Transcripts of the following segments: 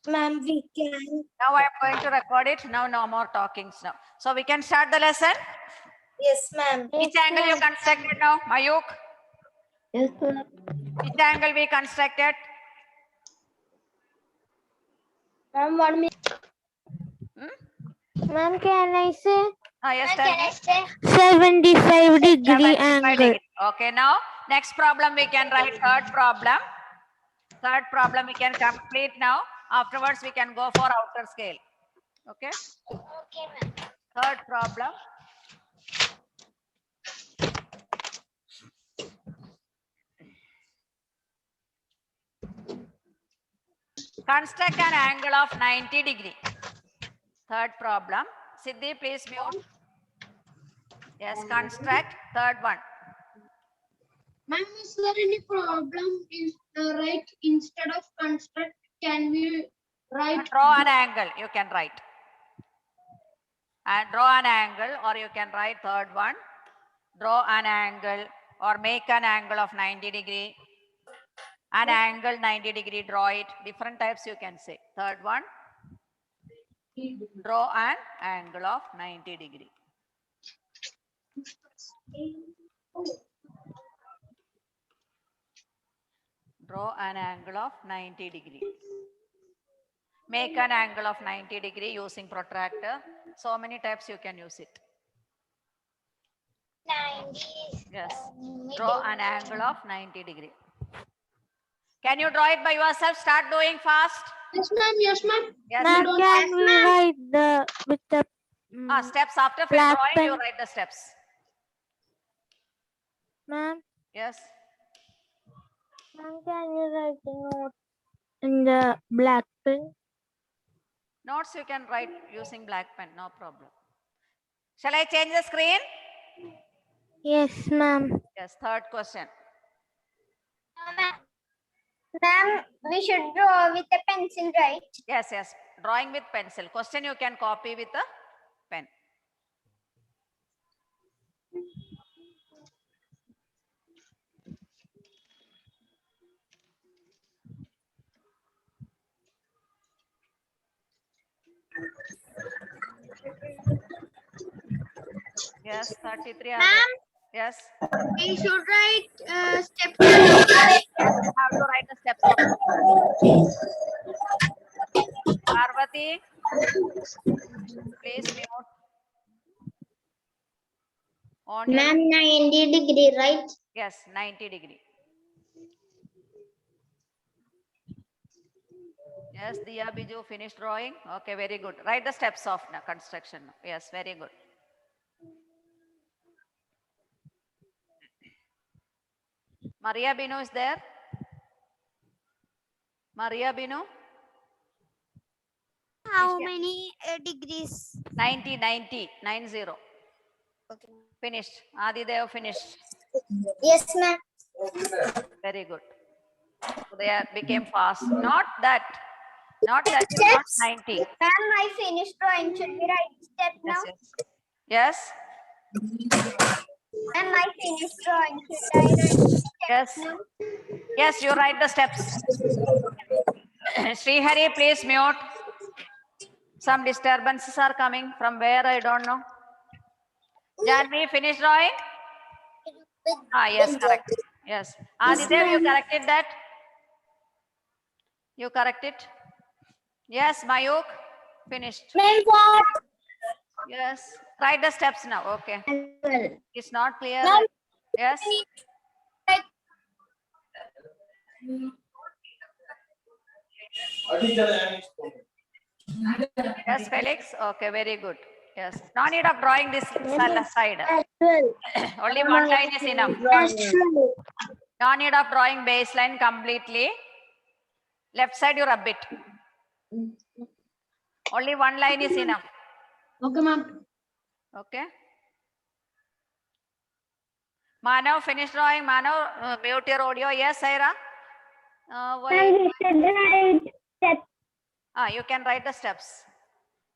Ma'am, we can. Now I am going to record it. Now no more talkings now. So we can start the lesson. Yes, ma'am. Which angle you constructed now, Mayuk? Yes, ma'am. Which angle we constructed? Ma'am, 1 minute. Ma'am, can I say? Yes, tell me. 75-degree 75 angle. degree. Okay, now next problem we can write third problem. Third problem we can complete now. Afterwards we can go for outer scale. Okay. Okay, ma'am. Third problem. Construct an angle of 90 degree. Third problem. Siddhi, please mute. Yes, construct third one. Ma'am, is there any problem in right instead of construct? Can we write? Draw an angle. You can write. And draw an angle, or you can write third one. Draw an angle or make an angle of 90 degree. An angle 90 degree, draw it. Different types you can say. Third one. Draw an angle of 90 degree. Draw an angle of 90 degree. Make an angle of 90 degree using protractor. So many types you can use it. 90. Yes. Draw an angle of 90 degree. Can you draw it by yourself? Start doing fast. Yes, ma'am. Yes, ma'am. Yes. Ma'am, can we write the with the Steps after black drawing, pen? you write the steps. Ma'am? Yes. Ma'am, can you write the note in the black pen? Notes you can write using black pen, no problem. Shall I change the screen? Yes, ma'am. Yes, third question. Ma'am, we should draw with a pencil, right? Yes, yes. Drawing with pencil. Question you can copy with a pen. Yes, 33. Ma'am, yes. we should write steps. How to write the steps of Parvati? Please mute. On your... Ma'am, 90 degree, right? Yes, 90 degree. Yes, Diya Biju finished drawing. Okay, very good. Write the steps of construction. Yes, very good. Maria Binu is there? Maria Binu? How many degrees? 90, 90. Okay. Finished. Adidev finished. Yes, ma'am. Very good. So they became fast. Not that is not 90. Ma'am, I finished drawing. Should we write step now? Yes. Ma'am, I finished drawing. Should I write steps Yes. now? Yes, you write the steps. Srihari, please mute. Some disturbances are coming from where I don't know. Janvi, finish drawing? Yes, correct. Yes. Adidev, you corrected that? You correct it? Yes, Mayuk, finished. Ma'am, what? Yes. Write the steps now. Okay. It's not clear. Ma'am, Yes. Yes, Felix. Okay, very good. Yes. No need of drawing this side. Only one line is enough. No need of drawing baseline completely. Left side you rub it. Only one line is enough. Okay, ma'am. Okay. Manav, finish drawing. Manav, mute your audio. Yes, Saira. You can write the steps.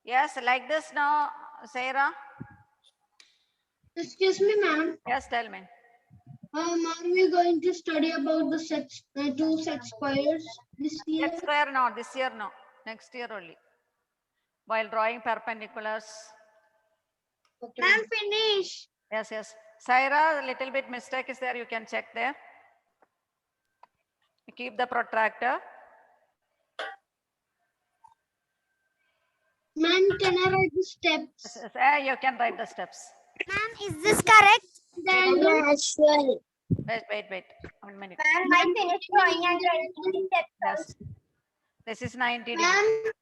Yes, like this now, Saira. Excuse me, ma'am. Yes, tell me. Are we going to study about the sets, two set squares this year? Set square, no. This year, no. Next year only. While drawing perpendiculars. Ma'am, finish. Yes, yes. Saira, a little bit mistake is there. You can check there. Keep the protractor. Ma'am, can I write the steps? Yes, you can write the steps. Ma'am, is this correct? Wait. 1 minute. Ma'am, I finished drawing and writing the steps. Yes. This is 90 degrees. Ma'am,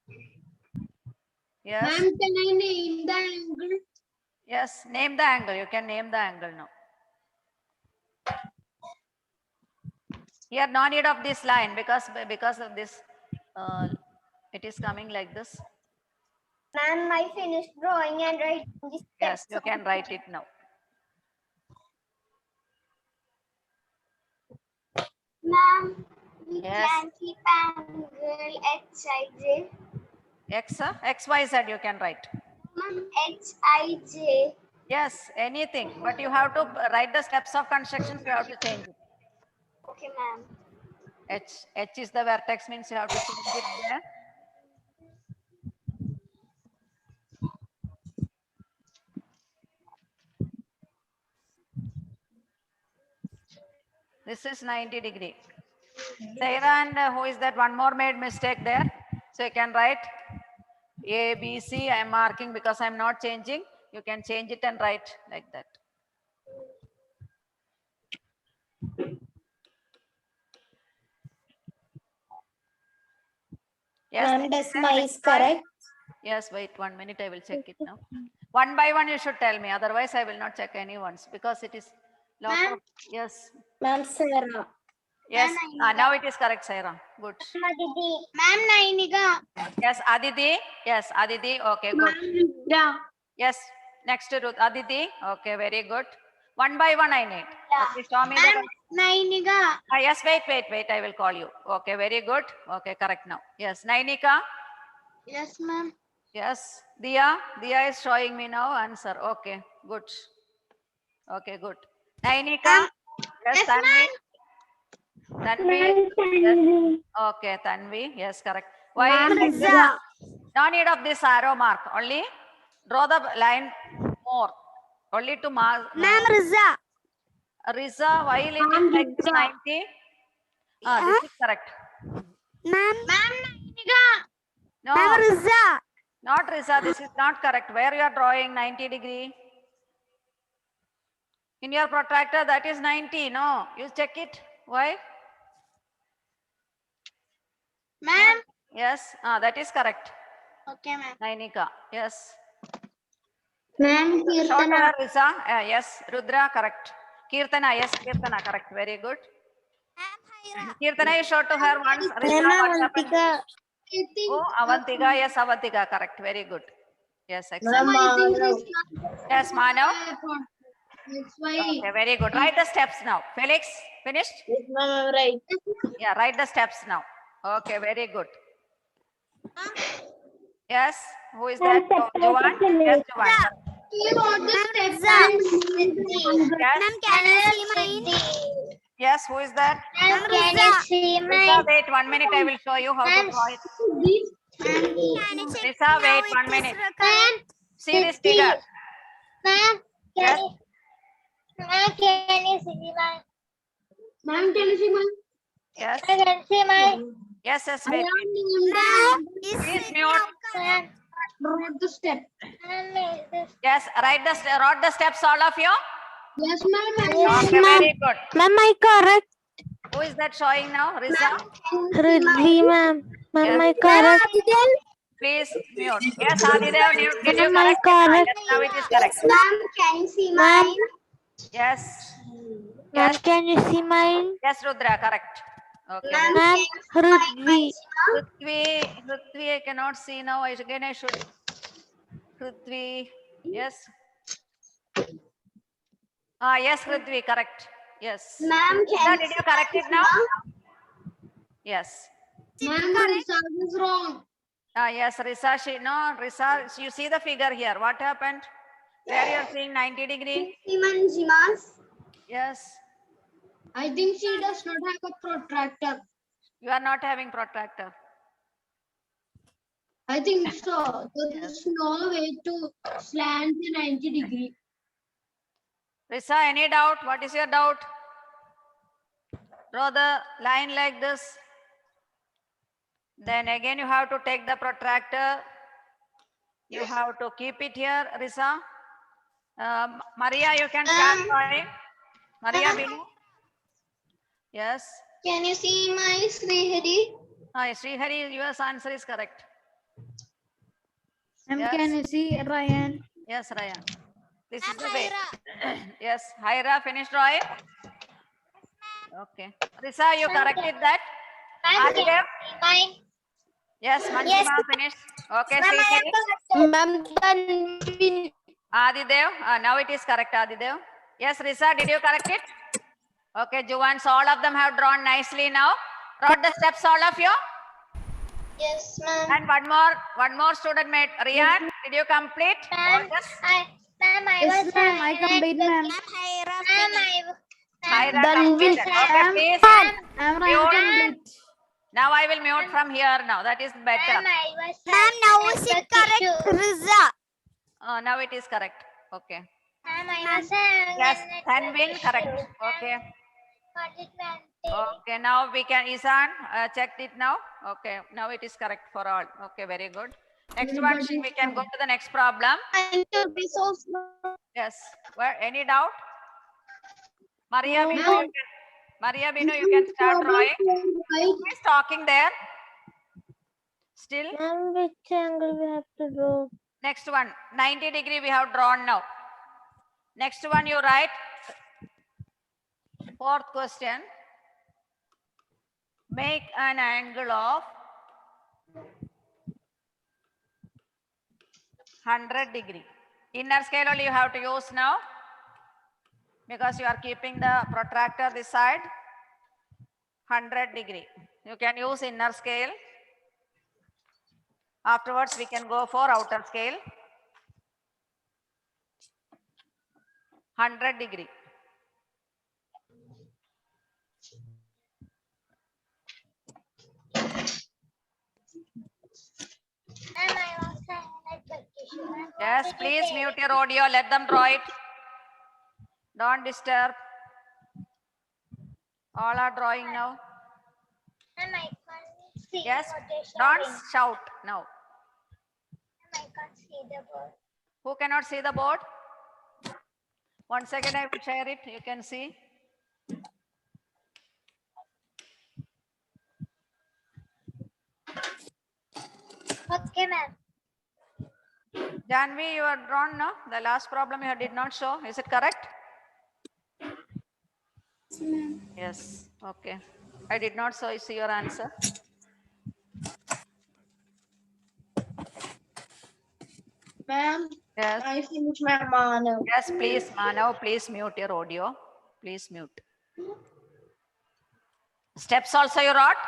Yes. ma'am, can I name the angle? Yes. Name the angle. You can name the angle now. Here, no need of this line because of this, it is coming like this. Ma'am, I finished drawing and writing the steps. Yes, you can write it now. Ma'am, we Yes. can keep angle HIJ. X, Y, Z you can write. Ma'am, HIJ. Yes, anything. But you have to write the steps of construction. You have to change it. Okay, ma'am. H is the vertex, means you have to change it there. This is 90 degree. Saira and who is that? One more made mistake there. So you can write A, B, C. I am marking because I am not changing. You can change it and write like that. Yes. Ma'am, decimal is correct. Yes, wait 1 minute. I will check it now. One by one you should tell me. Otherwise, I will not check any ones because it is lot Ma'am. of, yes. Ma'am, Sarah. Yes. Ma'am, Now it is correct, Saira. Good. Ma'am, Nainika. Yes, Aditi. Yes, Aditi. Okay, good. Yeah. Yes. Next to Ruth. Aditi. Okay, very good. One by one I need. Yeah. Okay, show me the. Ma'am, Nainika. Yes, wait. I will call you. Okay, very good. Okay, correct now. Yes, Nainika. Yes, ma'am. Yes, Dia. Dia is showing me now answer. Okay, good. Okay, good. Nainika. Yes, Yes, Tanvi. Tanvi. Yes. Okay, Tanvi. Yes, correct. Why? like this? No need of this arrow mark. Only draw the line more. Only to mark. Ma'am, Riza. Riza, while it is like this 90. This is correct. Ma'am, Nainika. No, Riza. not Riza. This is not correct. Where you are drawing 90 degree? In your protractor, that is 90. No, you check it. Why? Ma'am. Yes, that is correct. Okay, ma'am. Nainika. Yes. Ma'am, Show to her, Riza. Yes. Rudra, correct. Kirtana, yes. Kirtana, correct. Very good. Kirtana, you show to her once. Riza, what happened? Oh, Avantika. Yes, Avantika, correct. Very good. Yes, excellent. Yes, Manav. That's why. Okay, very good. Write the steps now. Felix, finished? Yes, ma'am, right. Yeah, write the steps now. Okay, very good. Yes, who is that? Juwan? Yes, Juwan. You want the steps? Yes, can I see mine? yes, who is that? Ma'am, can I see Risa, wait 1 minute. I will show you how to draw it. Risa, wait 1 minute. See this figure. Ma'am, Yes. can you see mine? Ma'am, can you see mine? Yes, I can see mine. yes, wait. Please mute. Wrote the step. Yes, write the steps, all of you. Yes, ma'am. Okay, very good. Ma'am, I correct. Who is that showing now? Risa? Ridley, ma'am. Yes. Ma'am, I correct. Please mute. Yes, Adidev, did you Ma'am, I correct? correct. Yes, now it is correct. Ma'am, can you see Ma'am. mine? Yes. Ma'am, Yes, can you see mine? yes, Rudra, correct. Okay. Ma'am, Ridley. Prithvi, I cannot see now. Again, I should. Prithvi, yes. Yes, Prithvi, correct. Yes. Ma'am, Risa, did you correct it now? Yes. Ma'am, the result is wrong. Yes, Risa, Risa, you see the figure here. What happened? Where you are seeing 90 degree? Yes. I think she does not have a protractor. You are not having protractor. I think so. There is no way to slant the 90-degree. Risa, any doubt? What is your doubt? Draw the line like this. Then again you have to take the protractor. You have to keep it here, Risa. Maria, you can start drawing. Maria, Binu. Yes. Can you see my Srihari? Srihari, your answer is correct. Ma'am, Yes. can you see Ryan? Yes, Ryan. This is the way. Yes, Hyra, finish drawing. Okay. Risa, you corrected that. Ma'am, can Adidev? you see mine? Yes, Manjima finished. Okay, Srihari. Ma'am, then Adidev, now it is correct, Adidev. Yes, Risa, did you correct it? Okay, Juvans, all of them have drawn nicely now. Wrote the steps, all of you. yes, ma'am. And one more student made. Rian, did you complete all Ma'am, this? I Yes, was ma'am, I complete, ma'am. Hyra Done with completed. Okay, ma'am. please. I'm Mute. Ryan complete. Now I will mute from here now. That is better. Ma'am, now is it correct? Riza. Now it is correct. Okay. Ma'am, I was Yes, Tanvin, correct. Okay. Okay, now we can, Isan, checked it now. Okay, now it is correct for all. Okay, very good. Next one, we can go to the next problem. Yes, where, any doubt? Maria Binu, you can start drawing. Who is talking there? Still? Ma'am, which angle we have to draw? Next one, 90-degree we have drawn now. Next one you write. Fourth question. Make an angle of 100-degree. Inner scale only you have to use now because you are keeping the protractor this side. 100-degree. You can use inner scale. Afterwards, we can go for outer scale. 100-degree. Yes, please mute your audio. Let them draw it. Don't disturb. All are drawing now. Ma'am, I can't see Yes, what they're don't showing. shout now. I can't see the board. Who cannot see the board? 1 second, I will share it. You can see. Okay, ma'am. Janvi, you are drawn now. The last problem you did not show. Is it correct? Yes. Okay. I did not see your answer. Ma'am, Yes. I finished my Manav. Yes, please, Manav, please mute your audio. Please mute. Steps also you wrote?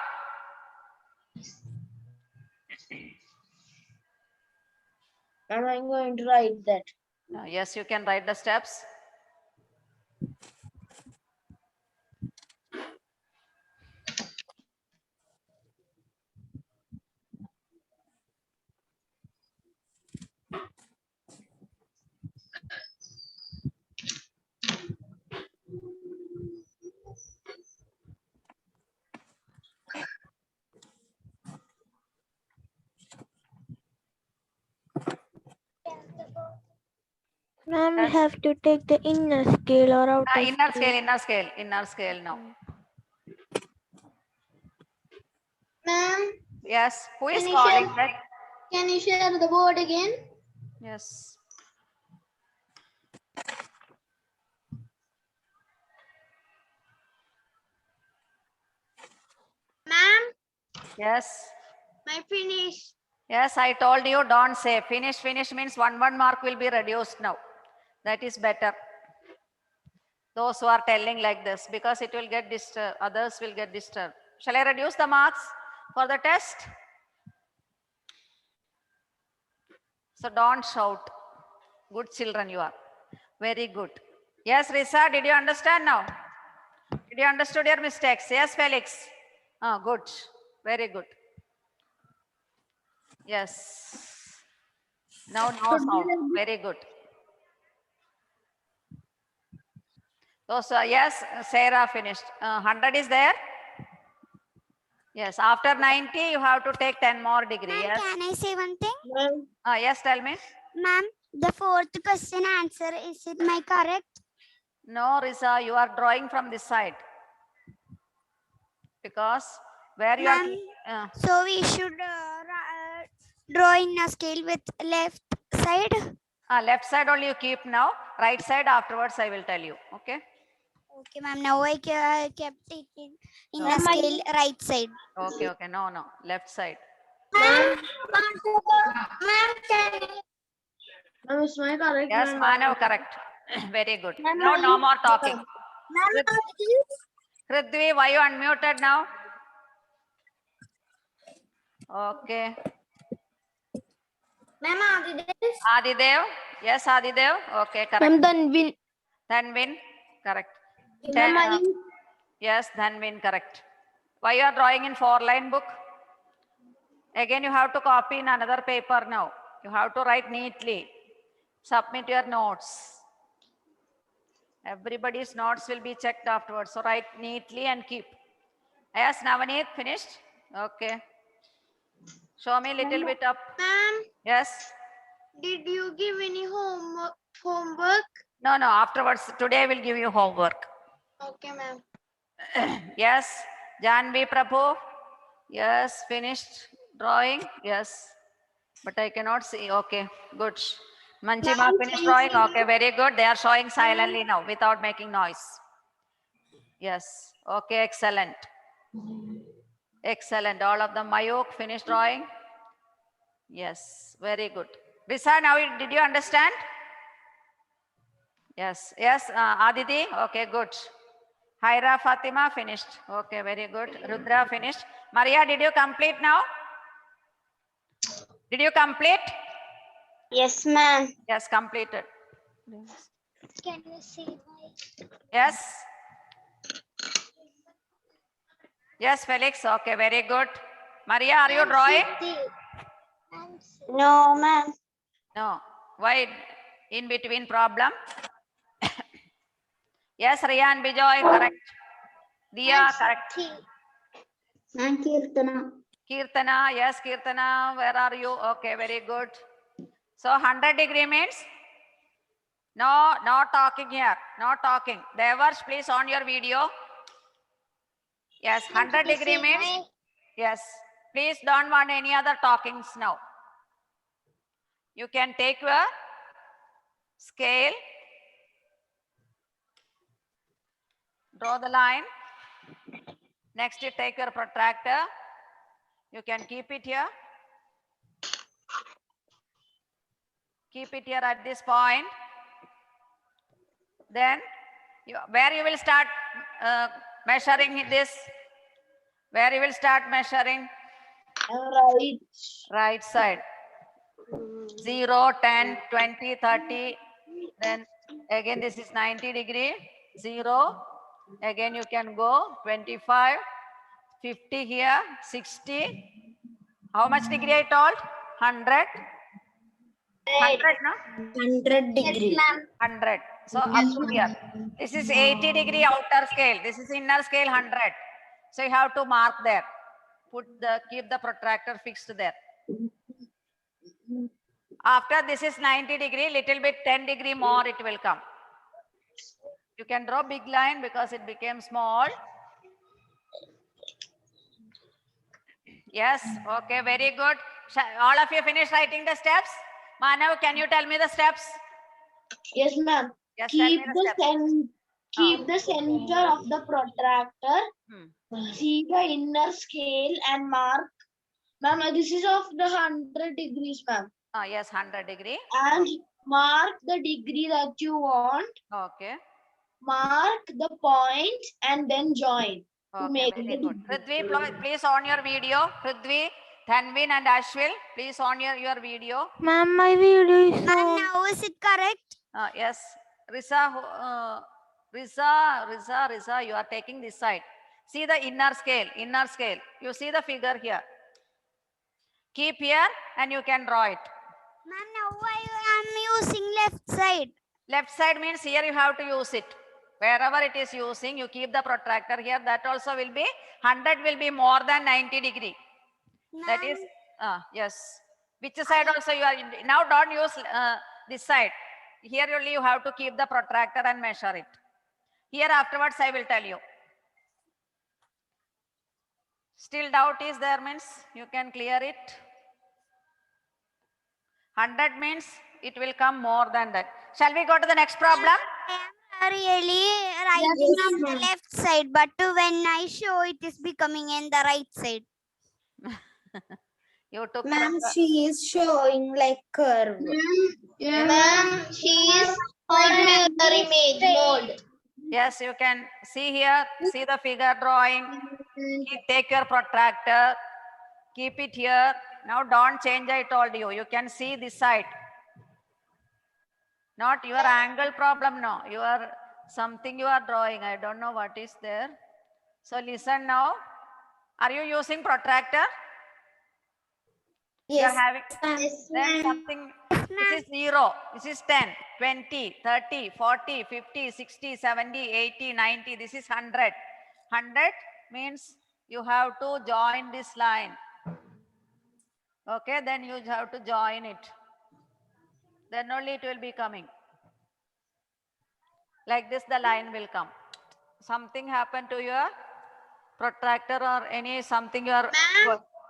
And I'm going to write that. Yes, you can write the steps. Ma'am, we Yes. have to take the inner scale or outer Inner scale now. Ma'am, Yes, who is Can you calling share- that? can you share the board again? Yes. Ma'am, Yes. my finish. Yes, I told you don't say finish. Finish means one mark will be reduced now. That is better. Those who are telling like this, because it will get disturbed, others will get disturbed. Shall I reduce the marks for the test? So don't shout. Good children you are. Very good. Yes, Risa, did you understand now? Did you understood your mistakes? Yes, Felix. Good. Very good. Yes. Now no sound. Very good. So yes, Sarah finished. 100 is there? Yes. After 90, you have to take 10 more degree. Ma'am, Yes. can I say one thing? Yes, tell me. Ma'am, the fourth question answer, is it my correct? No, Risa, you are drawing from this side. Because where you Ma'am, are... so we should draw in a scale with left side. left side only you keep now. Right side afterwards I will tell you. Okay. Okay, ma'am. Now I kept it in a Okay. scale right side. Okay, okay. No, no. Left side. Ma'am, is my correct? Yes, ma'am? Manav, correct. Very good. Now no more talking. Prithvi, why you unmuted now? Okay. Ma'am, Adidev. Yes, Adidev. Okay, correct. Ma'am, Tanvin. Dhanvin. Correct. Ma'am, Yes, Dhanvin. Correct. Why you are drawing in 4-line book? Again, you have to copy in another paper now. You have to write neatly. Submit your notes. Everybody's notes will be checked afterwards. So write neatly and keep. Yes, Navaneet, finished? Okay. Show me a little bit up. Ma'am, Yes. did you give any homework? No, no, afterwards. Today I will give you homework. Okay, ma'am. Yes. Janvi Prabhu. Yes, finished drawing. Yes. But I cannot see. Okay, good. Manchima finished drawing. Okay, very good. They are showing silently now without making noise. Yes. Okay, excellent. Excellent. All of them. Mayuk finished drawing. Yes, very good. Risa, now did you understand? Yes. Yes, Aditi. Okay, good. Haira Fatima finished. Okay, very good. Rudra finished. Maria, did you complete now? Did you complete? Yes, ma'am. Yes, completed. Can you see my? Yes. Yes, Felix. Okay, very good. Maria, are you drawing? No, ma'am. No. Why in between problem? Yes, Riyan Bijoy, correct. Dia, correct. Ma'am, Kirtana. Kirtana, yes, Kirtana, where are you? Okay, very good. So 100 degree means? No, no talking here. No talking. Devers, please on your video. Yes, 100 degree means? Yes. Please don't want any other talkings now. You can take your scale. Draw the line. Next, you take your protractor. You can keep it here. Keep it here at this point. Then, where you will start measuring this? Where you will start measuring? right. Right side. 0, 10, 20, 30. Then again this is 90 degree. 0. Again you can go 25, 50 here, 60. How much degree I told? 100. 100, no? 100 degree. 100. So up to here. This is 80 degree outer scale. This is inner scale 100. So you have to mark there. Keep the protractor fixed there. After this is 90 degree, little bit 10 degree more it will come. You can draw big line because it became small. Yes, okay, very good. All of you finished writing the steps? Manav, can you tell me the steps? Yes, ma'am. Yes, tell me the steps. Keep the center of the protractor. See the inner scale and mark. Ma'am, this is of the 100 degrees, ma'am. Yes, 100 degree. And mark the degree that you want. Okay. Mark the point and then join. Okay, very good. Prithvi, please on your video. Prithvi, Dhanvin and Ashwil, please on your video. Ma'am, my video is Ma'am, on. now is it correct? Yes. Risa, Risa, you are taking this side. See the inner scale. You see the figure here. Keep here and you can draw it. Ma'am, now I am using left side. Left side means here you have to use it. Wherever it is using, you keep the protractor here. That also will be 100 will be more than 90 degree. That is, yes. Which side also you are, now don't use this side. Here only you have to keep the protractor and measure it. Here afterwards I will tell you. Still doubt is there means you can clear it. 100 means it will come more than that. Shall we go to the next problem? I am really writing on the left side, but when I show it is becoming in the right side. You took Ma'am, from the- she is showing like curve. Ma'am, she is on mirror image mode. Yes, you can see here, see the figure drawing. Take your protractor, keep it here. Now don't change, I told you. You can see this side. Not your angle problem, no. Your something you are drawing. I don't know what is there. So listen now. Are you using protractor? You are Yes. having Yes, then something. This is 0. This is 10, 20, 30, 40, 50, 60, 70, 80, 90. This is 100. 100 means you have to join this line. Okay, then you have to join it. Then only it will be coming. Like this, the line will come. Something happened to your protractor or any something you are.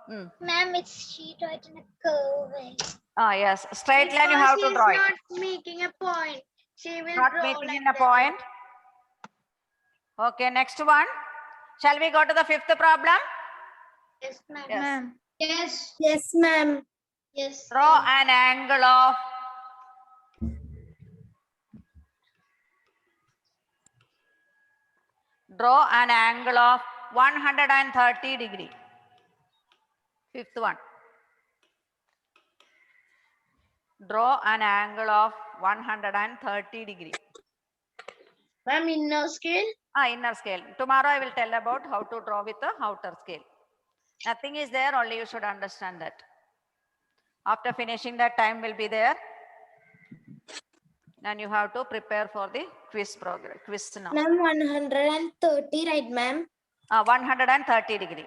Ma'am, ma'am, it's she tried in a curve. Ah, yes. Straight line you have to draw it. Not making a point. She will Not draw making like in a that. point. Okay, next one. Shall we go to the fifth problem? Yes, ma'am. Yes. Ma'am. yes, Yes, ma'am. yes. Draw an angle of draw an angle of 130 degree. Fifth one. Draw an angle of 130 degree. Ma'am, inner scale. Inner scale. Tomorrow I will tell about how to draw with the outer scale. Nothing is there, only you should understand that. After finishing that, time will be there. And you have to prepare for the quiz program. Quiz now. Ma'am, 130, right, ma'am? 130 degree.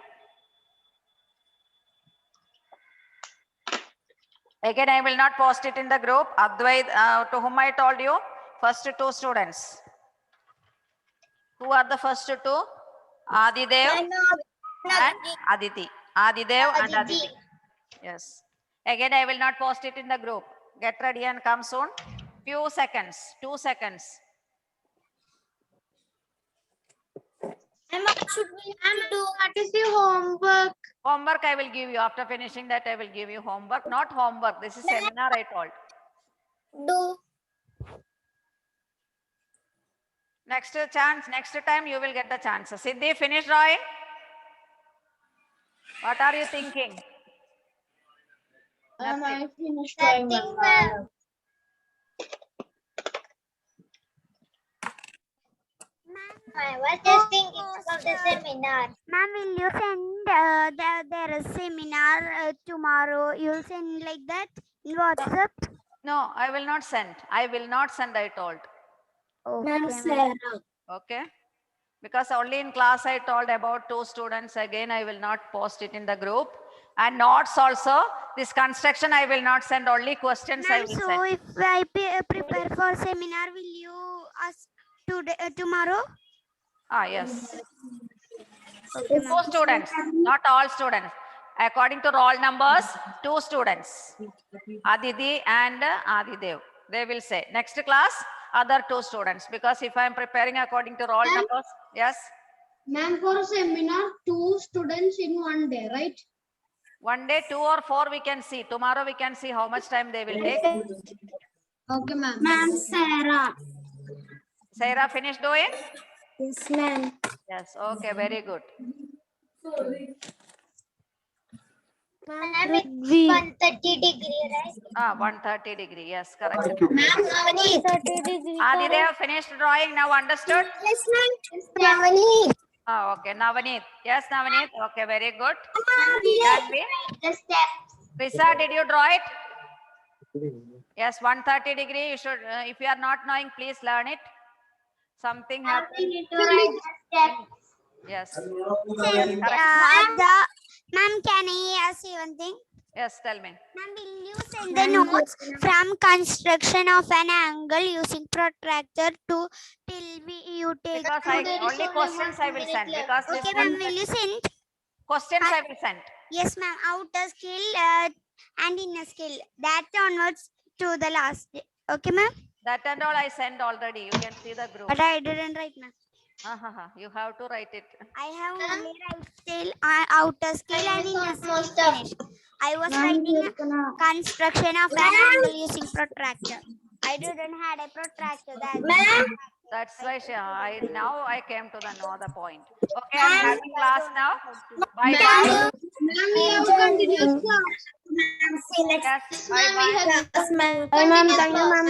Again, I will not post it in the group. Advait, to whom I told you, first two students. Who are the first two? Adidev and Aditi. Adidev and Aditi. Yes. Again, I will not post it in the group. Get ready and come soon. Few seconds. 2 seconds. Ma'am, what should we do? What is the homework? Homework I will give you. After finishing that, I will give you homework. Not homework. This is seminar I told. Do. Next chance, next time you will get the chance. Siddhi, finish drawing. What are you thinking? Ma'am, Nothing. I finished drawing. Nothing, ma'am. I was just thinking of the seminar. Ma'am, will you send there is seminar tomorrow? You'll send like that in WhatsApp? No, I will not send. I will not send, I told. Ma'am, Sarah. Okay. Because only in class I told about 2 students. Again, I will not post it in the group. And notes also. This construction I will not send. Only questions I Ma'am, will so send. if I prepare for seminar, will you ask today tomorrow? Yes. 2 students, not all students. According to roll numbers, 2 students. Aditi and Adidev. They will say. Next class, other 2 students. Because if I am preparing according to roll numbers, yes. Ma'am, for seminar, 2 students in one day, right? One day, 2 or 4 we can see. Tomorrow we can see how much time they will take. Okay, ma'am. Ma'am, Sarah. Sarah, finish doing? Yes, ma'am. Yes. Okay, very good. Ma'am, it's 130 degree, right? 130 degree. Yes, correct. Ma'am, 130 degree. Adidev finished drawing. Now understood? Yes, ma'am. Okay. Navaneet. Yes, Navaneet. Okay, very good. Ma'am, Can we? the steps. Risa, did you draw it? Yes, 130 degree. You should, if you are not knowing, please learn it. Something happened. Yes. Ma'am, can I ask you one thing? Yes, tell me. Ma'am, will you send the notes from construction of an angle using protractor to till you take? Because only questions I will send. Because this Okay, ma'am, will you send? questions I will send. Yes, ma'am. Outer scale and inner scale. That onwards to the last. Okay, ma'am. That and all I sent already. You can see the group. But I didn't write, ma'am. You have to write it. I have only right scale, outer scale and inner scale finished. I was writing construction of an angle using protractor. I didn't had a protractor. That's why now I came to know the point. Okay, I'm having class now. Bye bye. Yes, bye bye. Ma'am, thank you, ma'am.